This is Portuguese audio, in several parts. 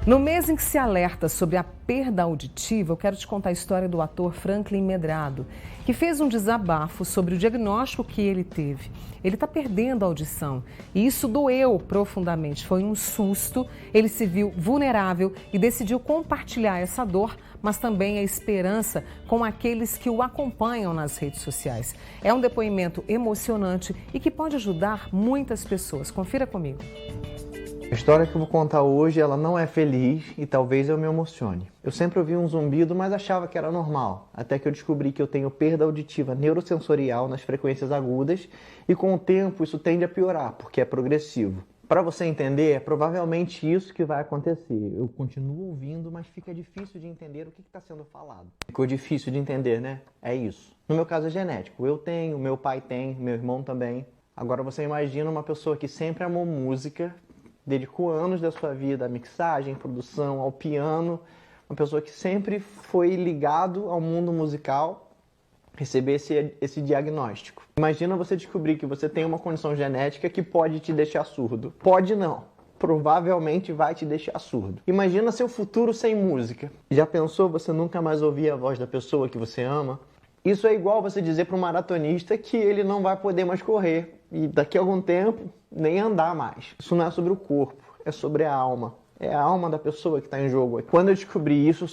No mês em que se alerta sobre a perda auditiva, eu quero te contar a história do ator Franklin Medrado, que fez um desabafo sobre o diagnóstico que ele teve. Ele está perdendo a audição e isso doeu profundamente, foi um susto. Ele se viu vulnerável e decidiu compartilhar essa dor, mas também a esperança com aqueles que o acompanham nas redes sociais. É um depoimento emocionante e que pode ajudar muitas pessoas. Confira comigo. A história que eu vou contar hoje, ela não é feliz e talvez eu me emocione. Eu sempre ouvi um zumbido, mas achava que era normal, até que eu descobri que eu tenho perda auditiva neurosensorial nas frequências agudas e com o tempo isso tende a piorar, porque é progressivo. Para você entender, é provavelmente isso que vai acontecer. Eu continuo ouvindo, mas fica difícil de entender o que está sendo falado. Ficou difícil de entender, né? É isso. No meu caso é genético. Eu tenho, meu pai tem, meu irmão também. Agora você imagina uma pessoa que sempre amou música, dedicou anos da sua vida à mixagem, produção, ao piano, uma pessoa que sempre foi ligado ao mundo musical, receber esse diagnóstico. Imagina você descobrir que você tem uma condição genética que pode te deixar surdo. Pode não, provavelmente vai te deixar surdo. Imagina seu futuro sem música. Já pensou você nunca mais ouvir a voz da pessoa que você ama? Isso é igual você dizer para um maratonista que ele não vai poder mais correr e daqui a algum tempo nem andar mais. Isso não é sobre o corpo, é sobre a alma. É a alma da pessoa que está em jogo. Quando eu descobri isso,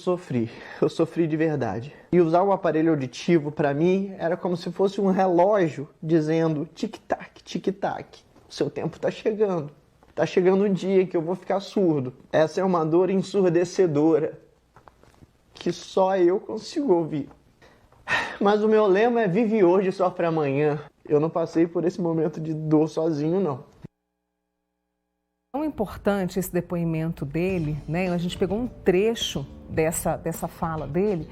eu sofri de verdade. E usar o aparelho auditivo para mim era como se fosse um relógio dizendo tic-tac, tic-tac, seu tempo está chegando. Está chegando um dia que eu vou ficar surdo. Essa é uma dor ensurdecedora que só eu consigo ouvir. Mas o meu lema é vive hoje e sofre amanhã. Eu não passei por esse momento de dor sozinho, não. Tão importante esse depoimento dele, né? A gente pegou um trecho dessa fala dele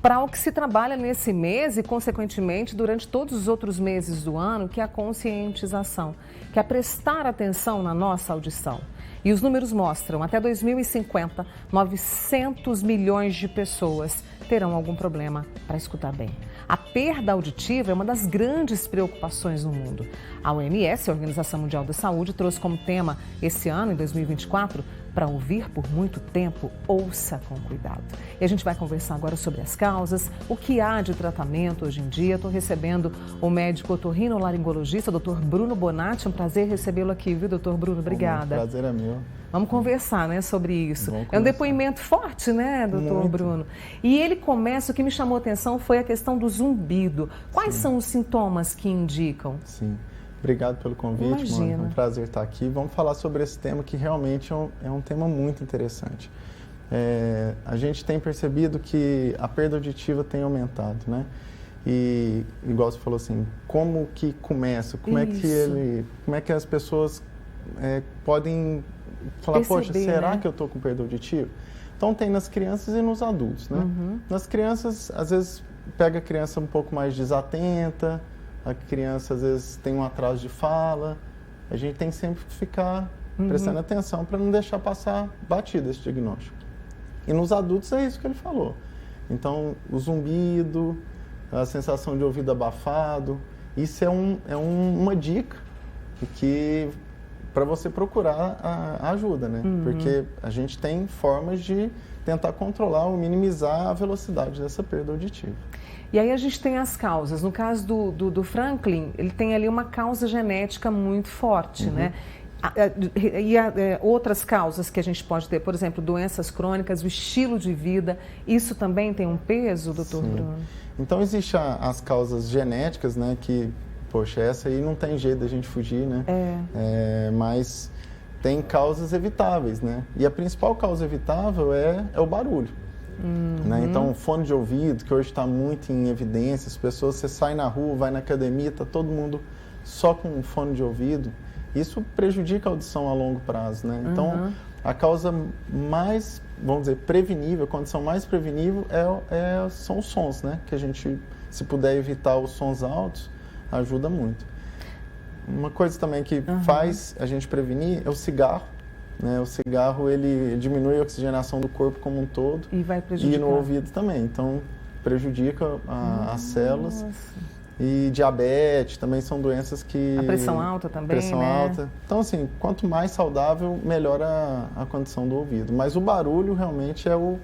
para o que se trabalha nesse mês e, consequentemente, durante todos os outros meses do ano, que é a conscientização, que é prestar atenção na nossa audição. E os números mostram, até 2050, 900 milhões de pessoas terão algum problema para escutar bem. A perda auditiva é uma das grandes preocupações no mundo. A OMS, a Organização Mundial da Saúde, trouxe como tema esse ano, em 2024, para ouvir por muito tempo, ouça com cuidado. E a gente vai conversar agora sobre as causas, o que há de tratamento hoje em dia. Estou recebendo o médico otorrinolaringologista, Dr. Bruno Bonatti. Um prazer recebê-lo aqui, viu, Dr. Bruno? Obrigada. O prazer é meu. Vamos conversar, né, sobre isso. É um depoimento forte, né, doutor Bruno? E ele começa, o que me chamou a atenção foi a questão do zumbido. Quais são os sintomas que indicam? Sim. Obrigado pelo convite, mano. É um prazer estar aqui. Vamos falar sobre esse tema que realmente é um tema muito interessante. A gente tem percebido que a perda auditiva tem aumentado, né? E, igual você falou assim, como que começa? Como é que as pessoas podem falar, poxa, será, né, que eu estou com perda auditiva? Então tem nas crianças e nos adultos, né? Nas crianças, às vezes, pega a criança um pouco mais desatenta, a criança às vezes tem um atraso de fala, a gente tem que sempre ficar prestando atenção para não deixar passar batido esse diagnóstico. E nos adultos é isso que ele falou. Então, o zumbido, a sensação de ouvido abafado, isso é uma dica que para você procurar a ajuda, né? Porque a gente tem formas de tentar controlar ou minimizar a velocidade dessa perda auditiva. E aí a gente tem as causas. No caso do Franklin, ele tem ali uma causa genética muito forte, né? E outras causas que a gente pode ter, por exemplo, doenças crônicas, o estilo de vida, isso também tem um peso, doutor Bruno? Então, existem as causas genéticas, né, que, poxa, essa aí não tem jeito da gente fugir, né? Mas tem causas evitáveis, né? E a principal causa evitável é o barulho. Né? Então, fone de ouvido, que hoje está muito em evidência, as pessoas, você sai na rua, vai na academia, está todo mundo só com um fone de ouvido, isso prejudica a audição a longo prazo, né? Então, a causa mais, vamos dizer, prevenível, a condição mais prevenível são os sons, né? Que a gente, se puder evitar os sons altos, ajuda muito. Uma coisa também que faz a gente prevenir é o cigarro. Né? O cigarro, ele diminui a oxigenação do corpo como um todo e vai prejudicar. E no ouvido também. Então, prejudica as células. E diabetes também são doenças que... A pressão alta também, pressão né? alta. Então, assim, quanto mais saudável, melhora a condição do ouvido. Mas o barulho realmente é o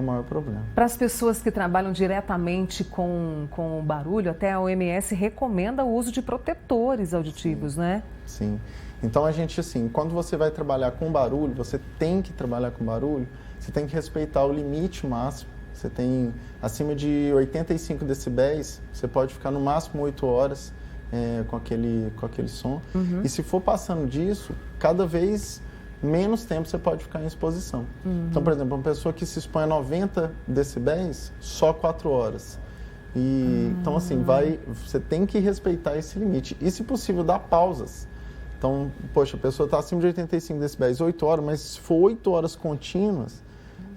maior problema. Para as pessoas que trabalham diretamente com o barulho, até a OMS recomenda o uso de protetores auditivos, né? Sim. Então, a gente, assim, quando você vai trabalhar com barulho, você tem que trabalhar com barulho, você tem que respeitar o limite máximo. Você tem acima de 85 decibéis, você pode ficar no máximo 8 horas com aquele som. E se for passando disso, cada vez menos tempo você pode ficar em exposição. Então, por exemplo, uma pessoa que se expõe a 90 decibéis, só 4 horas. Então, assim, você tem que respeitar esse limite. E, se possível, dar pausas. Então, poxa, a pessoa está acima de 85 decibéis, 8 horas, mas se for 8 horas contínuas,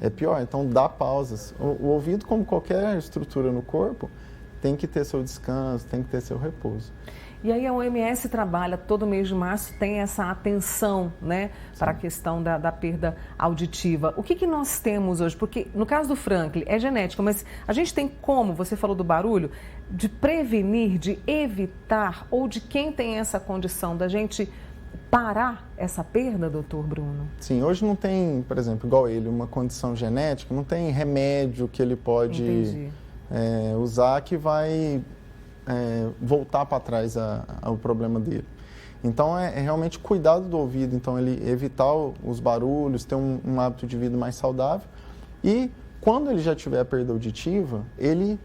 é pior. Então, dá pausas. O ouvido, como qualquer estrutura no corpo, tem que ter seu descanso, tem que ter seu repouso. E aí a OMS trabalha, todo mês de março tem essa atenção, né, para a questão da perda auditiva. O que nós temos hoje? Porque no caso do Franklin é genética, mas a gente tem como, você falou do barulho, de prevenir, de evitar, ou de quem tem essa condição, da gente parar essa perda, doutor Bruno? Sim, hoje não tem, por exemplo, igual ele, uma condição genética, não tem remédio que ele pode usar que vai voltar para trás o problema dele. Então, é realmente cuidado do ouvido, então ele evitar os barulhos, ter um hábito de vida mais saudável. E quando ele já tiver a perda auditiva, ele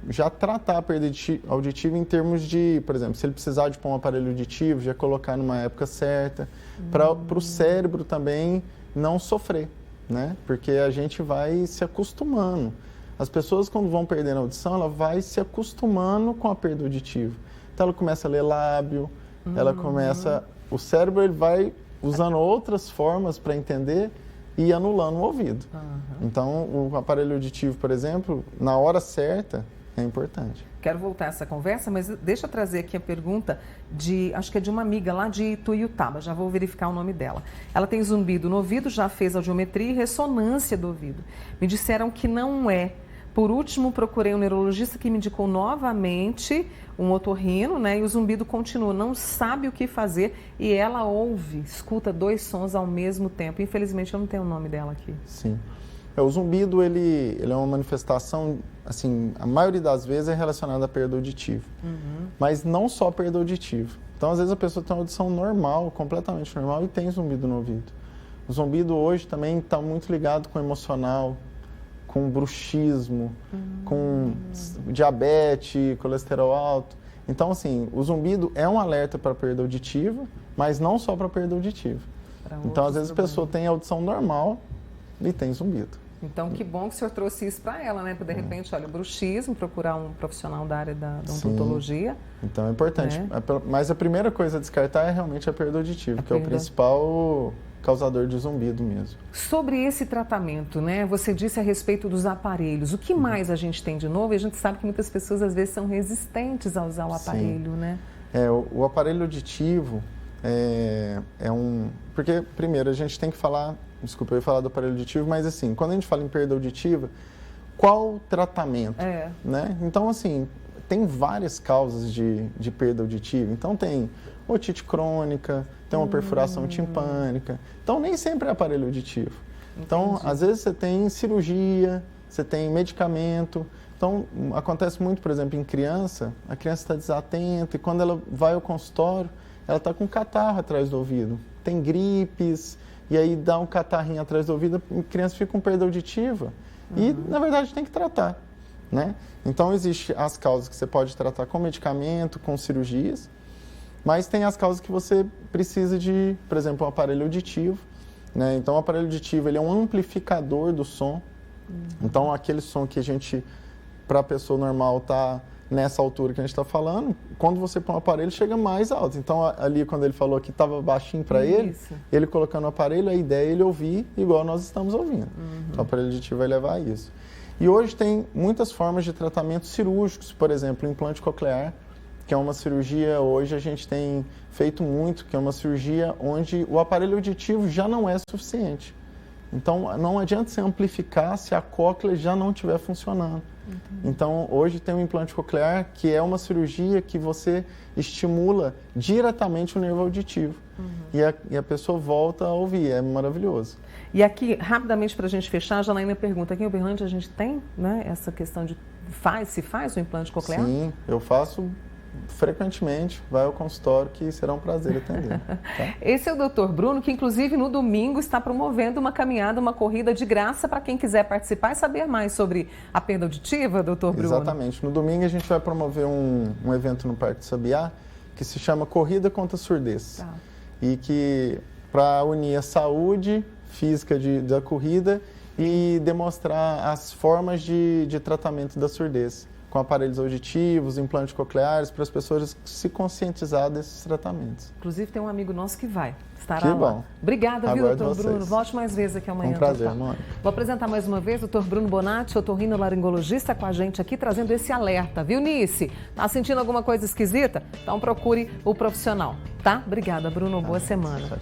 já tratar a perda auditiva em termos de, por exemplo, se ele precisar de pôr um aparelho auditivo, já colocar numa época certa, para o cérebro também não sofrer, né? Porque a gente vai se acostumando. As pessoas, quando vão perdendo a audição, ela vai se acostumando com a perda auditiva. Então, ela começa a ler lábio, ela começa... O cérebro ele vai usando outras formas para entender e anulando o ouvido. Então, o aparelho auditivo, por exemplo, na hora certa, é importante. Quero voltar a essa conversa, mas deixa eu trazer aqui a pergunta acho que é de uma amiga lá de Ituiutaba, já vou verificar o nome dela. Ela tem zumbido no ouvido, já fez audiometria e ressonância do ouvido. Me disseram que não é. Por último, procurei um neurologista que me indicou novamente um otorrino, né? E o zumbido continua, não sabe o que fazer e ela escuta 2 sons ao mesmo tempo. Infelizmente, eu não tenho o nome dela aqui. Sim. O zumbido, ele é uma manifestação, assim, a maioria das vezes é relacionada à perda auditiva. Mas não só perda auditiva. Então, às vezes, a pessoa tem uma audição normal, completamente normal, e tem zumbido no ouvido. O zumbido hoje também está muito ligado com o emocional, com bruxismo, com diabetes, colesterol alto. Então, assim, o zumbido é um alerta para perda auditiva, mas não só para perda auditiva. Então, às vezes, a pessoa tem audição normal e tem zumbido. Então, que bom que o senhor trouxe isso para ela, né? Porque, de repente, olha, o bruxismo, procurar um profissional da área da odontologia. Então, é importante. Né? Mas a primeira coisa a descartar é realmente a perda auditiva, que é o principal causador de zumbido mesmo. Sobre esse tratamento, né? Você disse a respeito dos aparelhos. O que mais a gente tem de novo? E a gente sabe que muitas pessoas, às vezes, são resistentes a usar o aparelho, né? O aparelho auditivo Porque, primeiro, a gente tem que falar... Desculpa, eu ia falar do aparelho auditivo, mas, assim, quando a gente fala em perda auditiva, qual tratamento? Né? Então, assim, tem várias causas de perda auditiva. Então, tem otite crônica, tem uma perfuração timpânica. Então, nem sempre é aparelho auditivo. Então, às vezes você tem cirurgia, você tem medicamento. Então, acontece muito, por exemplo, em criança, a criança está desatenta e quando ela vai ao consultório, ela está com catarro atrás do ouvido. Tem gripes, e aí dá um catarrinho atrás do ouvido, a criança fica com perda auditiva. E, na verdade, tem que tratar, né? Então, existem as causas que você pode tratar com medicamento, com cirurgias, mas tem as causas que você precisa de, por exemplo, um aparelho auditivo, né? Então, o aparelho auditivo ele é um amplificador do som. Então, aquele som que a gente, para a pessoa normal, está nessa altura que a gente está falando, quando você põe o aparelho, chega mais alto. Então, ali, quando ele falou que estava baixinho para ele colocando o aparelho, a ideia é ele ouvir igual nós estamos ouvindo. Então, o aparelho auditivo vai levar a isso. E hoje tem muitas formas de tratamento cirúrgicos, por exemplo, o implante coclear, que é uma cirurgia, hoje a gente tem feito muito, que é uma cirurgia onde o aparelho auditivo já não é suficiente. Então, não adianta você amplificar se a cóclea já não estiver funcionando. Então, hoje tem um implante coclear que é uma cirurgia que você estimula diretamente o nervo auditivo. E a pessoa volta a ouvir, é maravilhoso. E aqui, rapidamente para a gente fechar, a Janaína pergunta, aqui em Uberlândia a gente tem, né, essa questão de se faz o implante coclear? Sim, eu faço frequentemente, vai ao consultório que será um prazer atender. Tá? Esse é o Dr. Bruno, que inclusive no domingo está promovendo uma caminhada, uma corrida de graça para quem quiser participar e saber mais sobre a perda auditiva, Dr. Bruno. Exatamente. No domingo a gente vai promover um evento no Parque do Sabiá que se chama Corrida contra a Surdez. Tá. E que para unir a saúde física da corrida e demonstrar as formas de tratamento da surdez, com aparelhos auditivos, implantes cocleares, para as pessoas se conscientizar desses tratamentos. Inclusive tem um amigo nosso que vai, estará que lá. Bom. Obrigada, viu, Aguardo doutor Bruno? vocês. Volte mais vezes aqui amanhã. Um prazer, Mônica. Vou apresentar mais uma vez o doutor Bruno Bonatti, otorrinolaringologista, com a gente aqui, trazendo esse alerta, viu, Nice? Tá sentindo alguma coisa esquisita? Então procure o profissional, tá? Obrigada, Bruno. Boa semana. Tchau, tchau.